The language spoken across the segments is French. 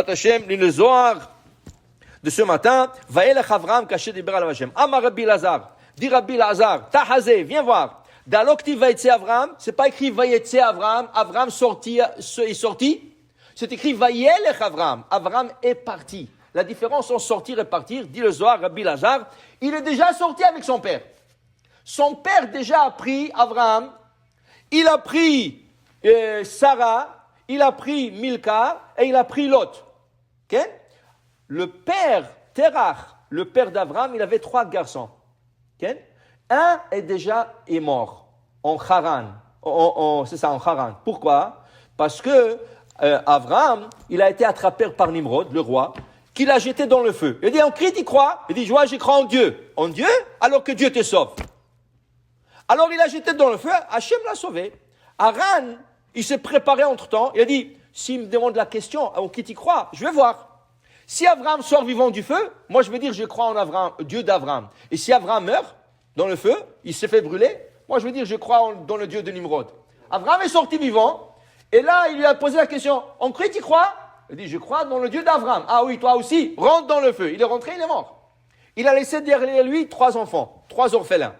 Hashem, le Zohar de ce matin, Vaelech Avram caché des bras à Hashem. Amar Rabbi Lazar, dit Rabbi Lazar, Tahazé, viens voir. Dans l'octi Vaetse Avram, c'est pas écrit Vaetse Avram, Avram est sorti. C'est écrit Vayelech Avram, Avram est parti. La différence entre sortir et partir, dit le Zohar, Rabbi Lazar, il est déjà sorti avec son père. Son père déjà a pris Avram, il a pris Sarah, il a pris Milka et il a pris Lot. Okay? Le père Terach, le père d'Avram, il avait 3 garçons. Okay? Un est mort en Haran. C'est ça, en Haran. Pourquoi? Parce que Avram, il a été attrapé par Nimrod, le roi, qui l'a jeté dans le feu. Il dit, en Crite, il croit. Il dit, je crois en Dieu. En Dieu, alors que Dieu te sauve. Alors il a jeté dans le feu, Hachem l'a sauvé. Haran, il s'est préparé entre-temps. Il a dit, s'il me demande la question, en qui tu crois, je vais voir. Si Avram sort vivant du feu, moi je vais dire, je crois en Avram, Dieu d'Avram. Et si Avram meurt dans le feu, il s'est fait brûler, moi je vais dire, je crois dans le Dieu de Nimrod. Avram est sorti vivant, et là il lui a posé la question, en qui tu crois? Il dit, je crois dans le Dieu d'Avram. Ah oui, toi aussi, rentre dans le feu. Il est rentré, il est mort. Il a laissé derrière lui 3 enfants, 3 orphelins.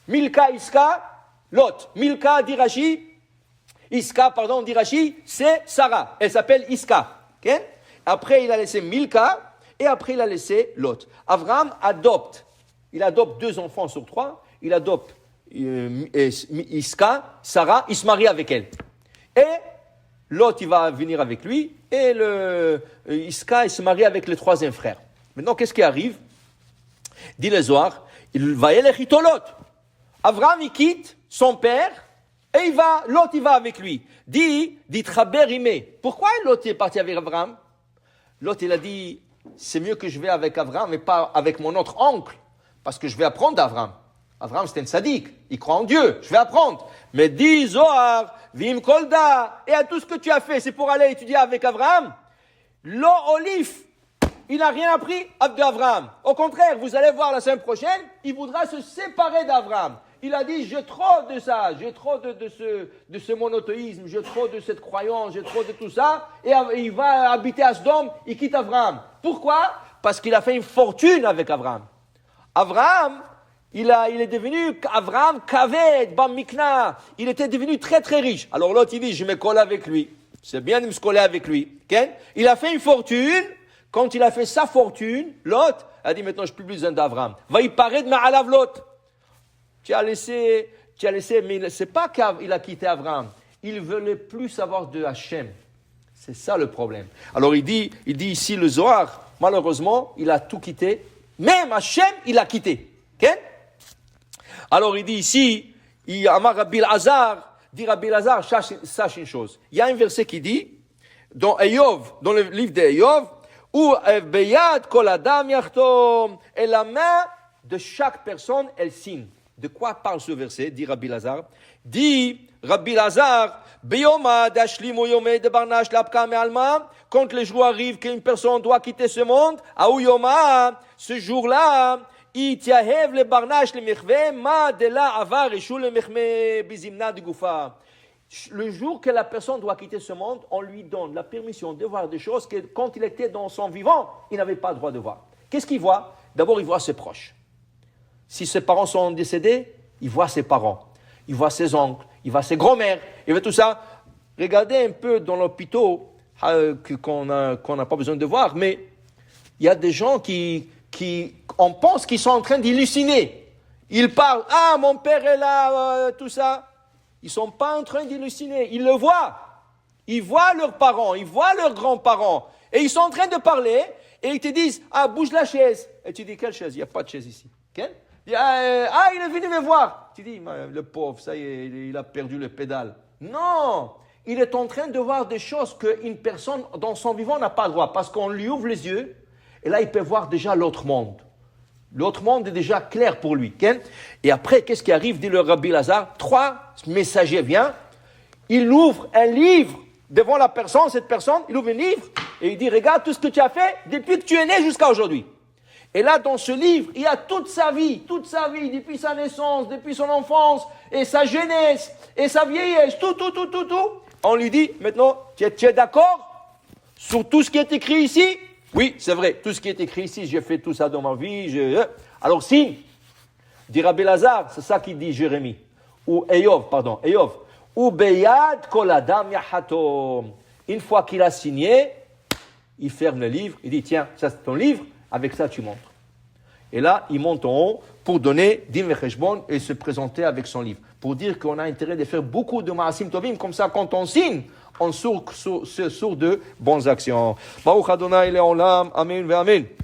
Milka, Iska, Lot. Milka, Dirachi, c'est Sarah. Elle s'appelle Iska. Okay? Après, il a laissé Milka, et après, il a laissé Lot. Avram adopte. Il adopte 2 enfants sur 3. Il adopte Iska, Sarah, il se marie avec elle. Et Lot, il va venir avec lui, et Iska, il se marie avec le 3e frère. Maintenant, qu'est-ce qui arrive? Dit le Zohar, il va y aller Lot. Avram, il quitte son père, et Lot, il va avec lui. Dit Traber Imé. Pourquoi Lot est parti avec Avram? Lot, il a dit, c'est mieux que je vais avec Avram, mais pas avec mon autre oncle, parce que je vais apprendre d'Avram. Avram, c'était un sadique, il croit en Dieu, je vais apprendre. Mais dis Zohar, Vim Kolda, et à tout ce que tu as fait, c'est pour aller étudier avec Avram. Lo Olif, il n'a rien appris d'Avram. Au contraire, vous allez voir la semaine prochaine, il voudra se séparer d'Avram. Il a dit, j'ai trop de ça, j'ai trop de ce monothéisme, j'ai trop de cette croyance, j'ai trop de tout ça. Et il va habiter à Sodome, il quitte Avram. Pourquoi? Parce qu'il a fait une fortune avec Avram. Avram, il est devenu Avram Kaved, Bam Mikna. Il était devenu très très riche. Alors l'autre, il dit, je me colle avec lui. C'est bien de me coller avec lui. Okay? Il a fait une fortune. Quand il a fait sa fortune, l'autre a dit, maintenant je n'ai plus besoin d'Avram. Va y paraître de Ma'alav l'autre. Tu as laissé, mais c'est pas qu'il a quitté Avram. Il ne voulait plus savoir de Hachem. C'est ça le problème. Alors il dit ici le Zohar, malheureusement, il a tout quitté. Même Hachem, il a quitté. Okay? Alors il dit ici, Amar Rabbi Lazar, dit Rabbi Lazar, sache une chose. Il y a un verset qui dit, dans le livre d'Eyov, où Beyad Kol Adam Yachtom, et la main de chaque personne, elle signe. De quoi parle ce verset? Dit Rabbi Lazar. Dit Rabbi Lazar, Beyoma dashlimu yomei de barnash lapka me'alma, quand le jour arrive qu'une personne doit quitter ce monde, aou yoma, ce jour-là, itiahev le barnash le mechve, ma de la avar eshul le mechme bizimna de gufa. Le jour que la personne doit quitter ce monde, on lui donne la permission de voir des choses que quand il était dans son vivant, il n'avait pas le droit de voir. Qu'est-ce qu'il voit? D'abord, il voit ses proches. Si ses parents sont décédés, il voit ses parents, il voit ses oncles, il voit ses grands-mères, il voit tout ça. Regardez un peu dans l'hôpital qu'on n'a pas besoin de voir, mais il y a des gens on pense qu'ils sont en train d'halluciner. Ils parlent, mon père est là, tout ça. Ils ne sont pas en train d'halluciner, ils le voient. Ils voient leurs parents, ils voient leurs grands-parents, et ils sont en train de parler, et ils te disent, bouge la chaise. Et tu dis, quelle chaise? Il n'y a pas de chaise ici. Okay? Il est venu me voir. Tu dis, le pauvre, ça y est, il a perdu le pédale. Non, il est en train de voir des choses qu'une personne dans son vivant n'a pas le droit, parce qu'on lui ouvre les yeux, et là, il peut voir déjà l'autre monde. L'autre monde est déjà clair pour lui. Okay? Et après, qu'est-ce qui arrive? Dit le Rabbi Lazar, 3 messagers viennent, il ouvre un livre devant la personne, cette personne, il ouvre un livre, et il dit, regarde tout ce que tu as fait depuis que tu es né jusqu'à aujourd'hui. Et là, dans ce livre, il y a toute sa vie, depuis sa naissance, depuis son enfance, et sa jeunesse, et sa vieillesse, tout. On lui dit, maintenant, tu es d'accord? sur tout ce qui est écrit ici. Oui, c'est vrai, tout ce qui est écrit ici, j'ai fait tout ça dans ma vie. Alors signe, dit Rabbi Lazare, c'est ça qu'il dit Jérémie, ou Eyov, ou Beyad kol adam yahatom. Une fois qu'il a signé, il ferme le livre, il dit tiens, ça c'est ton livre, avec ça tu montres. Et là, il monte en haut pour donner din vecheshbon et se présenter avec son livre. Pour dire qu'on a intérêt de faire beaucoup de ma'asim tovim, comme ça quand on signe, on sort de bonnes actions. Baruch Adonai le'olam, amen ve amen.